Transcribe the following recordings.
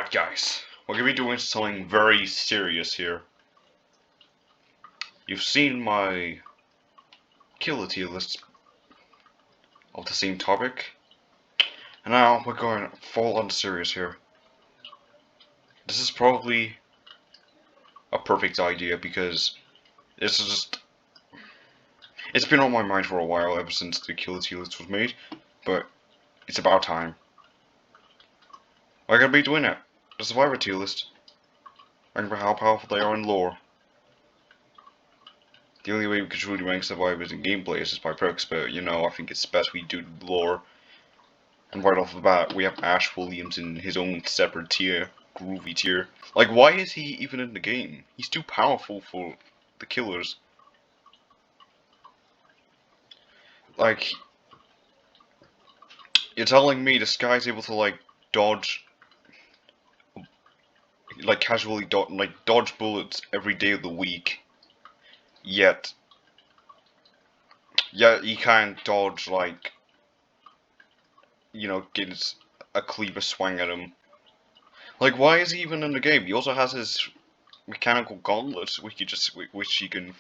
Alright guys, we're gonna be doing something very serious here. You've seen my killer tier list of the same topic, and now we're going full on serious here. This is probably a perfect idea because it's been on my mind for a while ever since the killer tier list was made, but it's about time. We're gonna be doing it. The survivor tier list. Rank by how powerful they are in lore. The only way we can truly rank survivors in gameplay is just by perks, but you know, I think it's best we do lore. And right off the bat, we have Ash Williams in his own separate tier, groovy tier. Like, why is he even in the game? He's too powerful for the killers. Like, you're telling me this guy's able to like dodge, like casually dodge bullets every day of the week, yet he can't dodge like, you know, get a cleaver swing at him. Like, why is he even in the game? He also has his mechanical gauntlets, which he can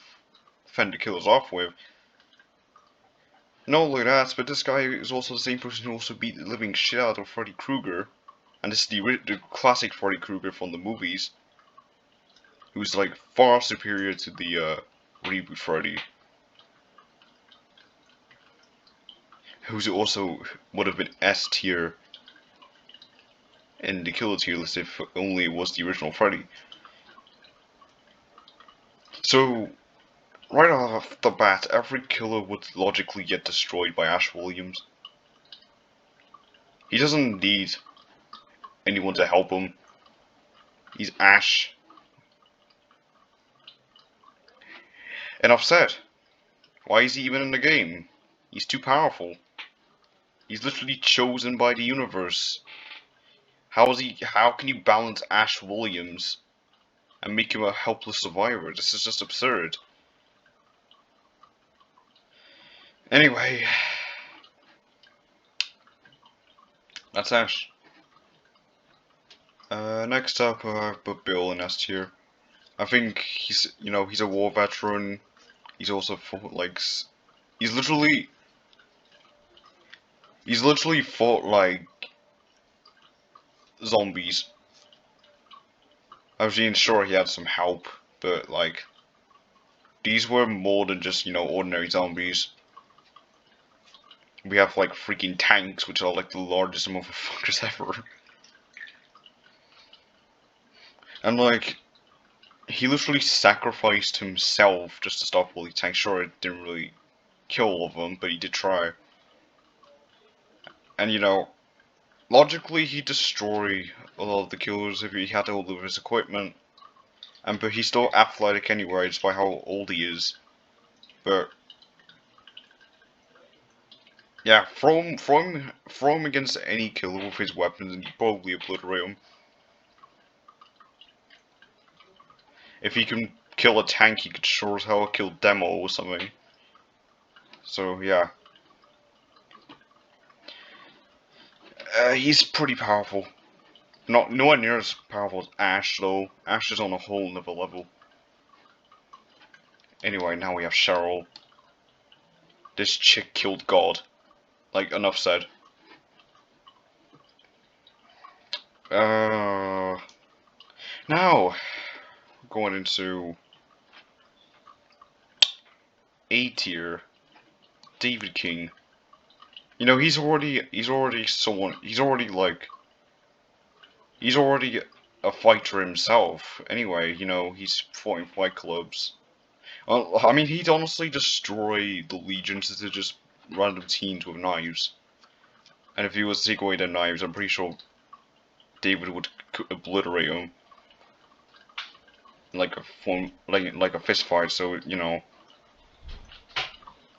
fend the killers off with. Not only that, but this guy is also the same person who also beat the living shit out of Freddy Krueger, and this is the classic Freddy Krueger from the movies, who's like far superior to the reboot Freddy, who's also would have been S tier in the killer tier list if only it was the original Freddy. So, right off the bat, every killer would logically get destroyed by Ash Williams. He doesn't need anyone to help him. He's Ash. Enough said. Why is he even in the game? He's too powerful. He's literally chosen by the universe. How can you balance Ash Williams and make him a helpless survivor? This is just absurd. Anyway, that's Ash. Next up, put Bill in S tier. I think he's a war veteran. He's also he's literally fought like zombies. Obviously, sure he had some help, but like these were more than just ordinary zombies. We have like freaking tanks, which are like the largest motherfuckers ever. And like, he literally sacrificed himself just to stop all these tanks. Sure, it didn't really kill all of them, but he did try. And logically he'd destroy a lot of the killers if he had all of his equipment. But he's still athletic anyway, just by how old he is. But yeah, throw him against any killer with his weapons and he'd probably obliterate him. If he can kill a tank, he could sure as hell kill Demo or something. So yeah. He's pretty powerful. Nowhere near as powerful as Ash though. Ash is on a whole nother level. Anyway, now we have Cheryl. This chick killed God. Like, enough said. Now, going into A tier, David King. He's already a fighter himself. Anyway, he's fought in fight clubs. I mean, he'd honestly destroy the legions to just random teens with knives. And if he was to take away their knives, I'm pretty sure David would obliterate him. Like a fist fight. So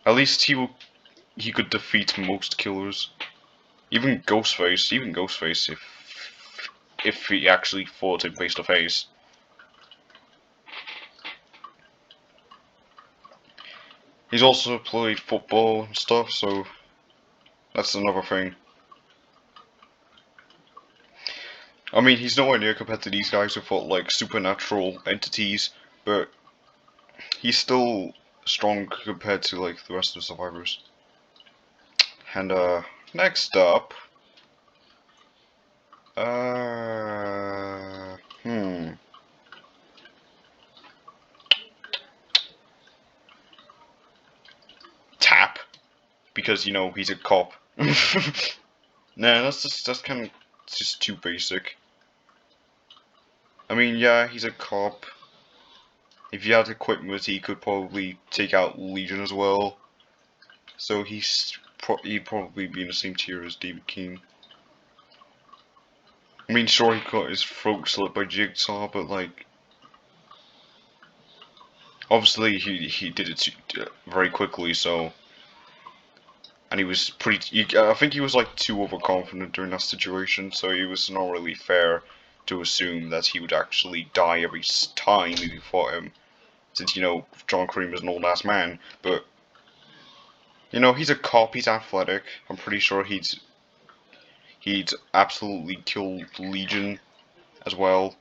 at least he could defeat most killers. Even Ghostface, if he actually fought him face to face. He's also played football and stuff, so that's another thing. I mean, he's nowhere near compared to these guys who fought like supernatural entities, but he's still strong compared to like the rest of the survivors. And next up, hmm, Tap, because you know he's a cop. Nah, that's kind of just too basic. I mean, yeah, he's a cop. If he had equipment, he could probably take out Legion as well. So he'd probably be in the same tier as David King. I mean, sure, he got his throat slit by Jigsaw, but like, obviously he did it very quickly. So, and he was I think he was like too overconfident during that situation. So it was not really fair to assume that he would actually die every time you fought him, since you know John Cream is an old ass man. But you know, he's a cop. He's athletic. I'm pretty sure he'd absolutely kill Legion as well.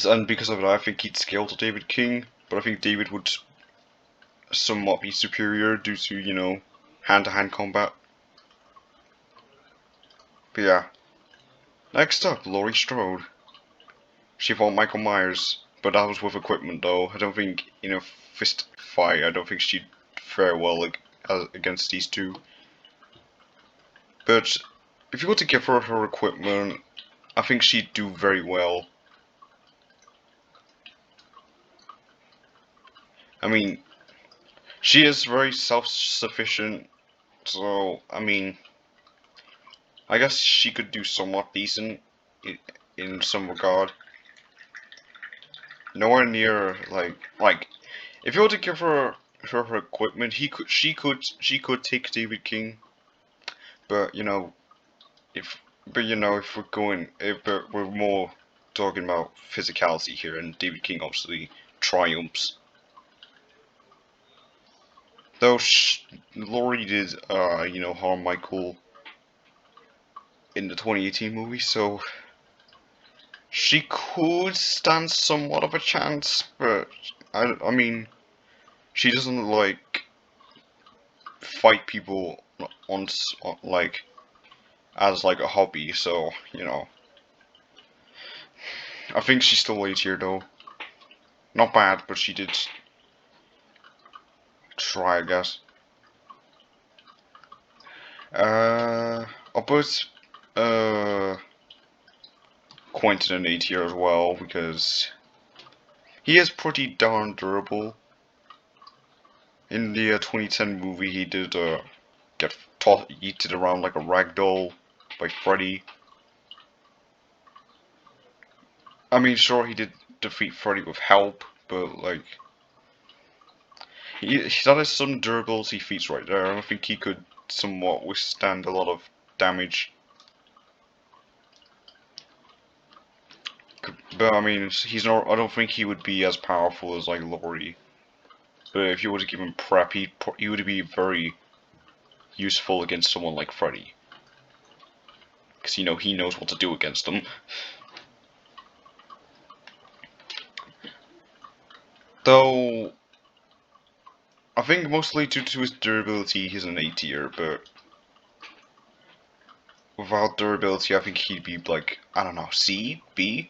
And because of it, I think he'd scale to David King, but I think David would somewhat be superior due to, you know, hand-to-hand combat. But yeah. Next up, Laurie Strode. She fought Michael Myers, but that was with equipment though. I don't think, in a fist fight, I don't think she'd fare well against these two. But if you were to give her equipment, I think she'd do very well. I mean, she is very self-sufficient, so, I mean, I guess she could do somewhat decent in some regard. Nowhere near like if you were to give her equipment, she could take David King, but you know if we're going but we're more talking about physicality here, and David King obviously triumphs. Though Laurie did you know harm Michael in the 2018 movie, so she could stand somewhat of a chance, but I mean, she doesn't like fight people on like as like a hobby, so you know. I think she's still A tier though. Not bad, but she did try, I guess. I'll put Quentin in A tier as well because he is pretty darn durable. In the 2010 movie, he did get yeeted around like a ragdoll by Freddy. I mean, sure, he did defeat Freddy with help, but like, that is some durability feats right there. I think he could somewhat withstand a lot of damage. But I mean, he's not. I don't think he would be as powerful as like Laurie. But if you were to give him prep, he would be very useful against someone like Freddy, because you know he knows what to do against them. Though I think mostly due to his durability, he's an A tier, but without durability, I think he'd be like, I don't know, C, B.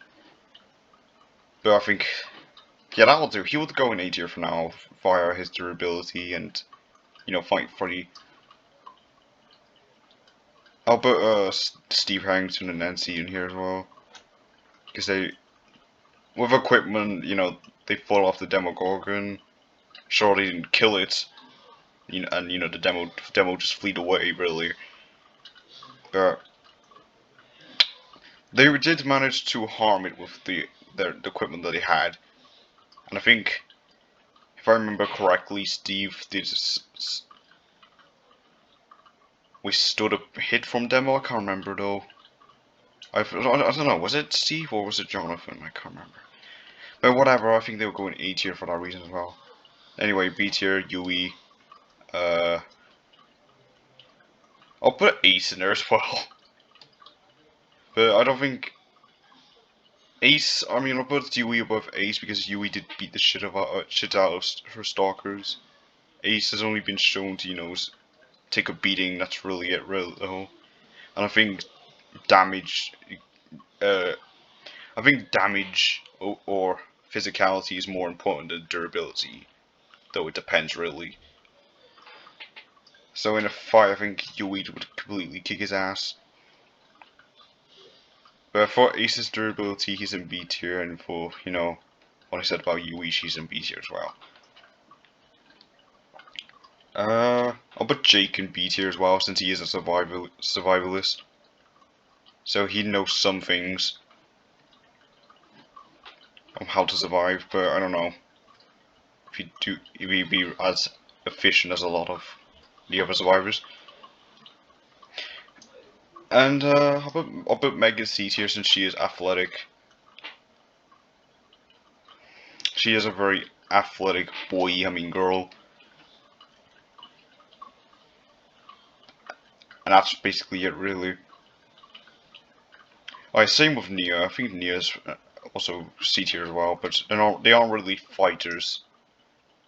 But I think, yeah, that'll do. He would go in A tier for now via his durability and, you know, fight Freddy. I'll put Steve Harrington and Nancy in here as well, because they, with equipment, you know, they fall off the Demogorgon. Sure, they didn't kill it, you know, and you know the demo just fleed away really. But they did manage to harm it with the equipment that they had, and I think if I remember correctly, Steve did withstood a hit from demo. I can't remember though. I don't know. Was it Steve or was it Jonathan? I can't remember. But whatever. I think they were going A tier for that reason as well. Anyway, B tier, Yui. Uh, I'll put Ace in there as well. But I don't think Ace. I mean, I'll put Yui above Ace because Yui did beat the shit out of her stalkers. Ace has only been shown to, take a beating. That's really it, real though. And damage. Uh, I think damage or physicality is more important than durability, though it depends really. So in a fight, I think Yui would completely kick his ass. But for Ace's durability, he's in B tier, and for, what I said about Yui, she's in B tier as well. I'll put Jake in B tier as well, since he is a survivalist. So he knows some things on how to survive, but I don't know if he'd be as efficient as a lot of the other survivors. And I'll put Meg in C tier since she is athletic. She is a very athletic girl. And that's basically it, really. Alright, same with Nia. I think Nia's also C tier as well, but they aren't really fighters.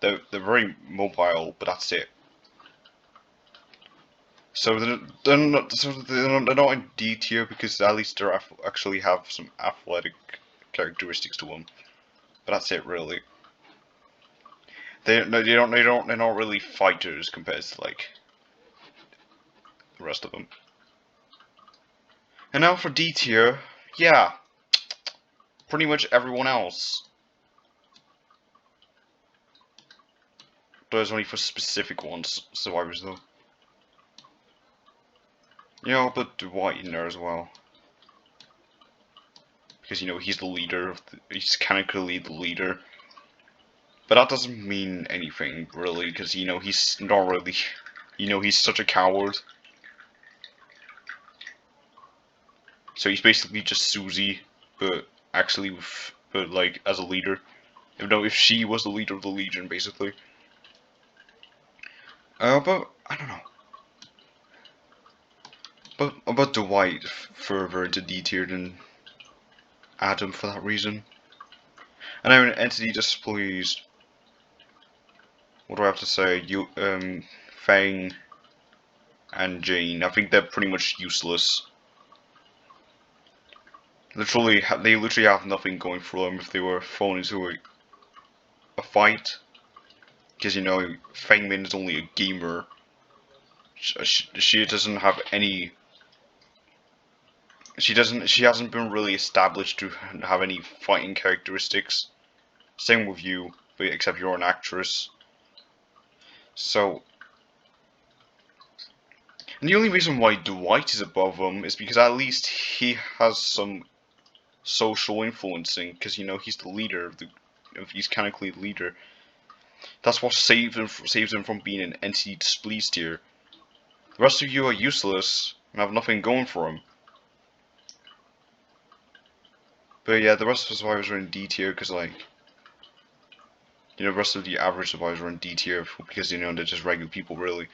They're very mobile, but that's it. So they're not in D tier because at least they actually have some athletic characteristics to them. But that's it, really. They're not really fighters compared to like the rest of them. And now for D tier, yeah, pretty much everyone else. There's only for specific ones, survivors though. Yeah, I'll put Dwight in there as well. Because, he's the leader, he's canonically the leader. But that doesn't mean anything, really, because, he's not really, he's such a coward. So he's basically just Susie, but actually but like, as a leader. Even though if she was the leader of the Legion, basically. But, I don't know. But about Dwight further into D tier than Adam for that reason. And now an entity displeased. What do I have to say? Fang and Jane. I think they're pretty much useless. They literally have nothing going for them if they were thrown into a fight. Because Fang Min is only a gamer. She doesn't have any. She hasn't been really established to have any fighting characteristics. Same with you, but except you're an actress. So, and the only reason why Dwight is above him is because at least he has some social influencing, because he's the leader he's canonically the leader. That's what saves him from being an entity displeased here. The rest of you are useless and have nothing going for him. But yeah, the rest of the survivors are in D tier because the rest of the average survivors are in D tier because they're just regular people, really.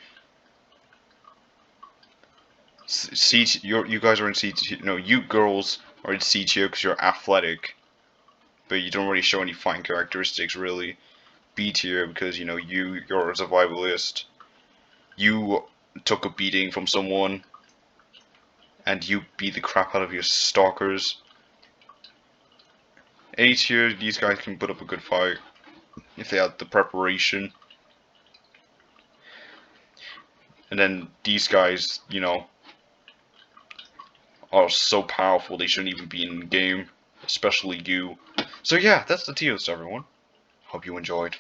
You guys are in C tier. No, you girls are in C tier because you're athletic, but you don't really show any fine characteristics, really. B tier because you're a survivalist. You took a beating from someone, and you beat the crap out of your stalkers. A tier, these guys can put up a good fight if they had the preparation. And then these guys, are so powerful they shouldn't even be in the game, especially you. So yeah, that's the tier list, everyone. Hope you enjoyed.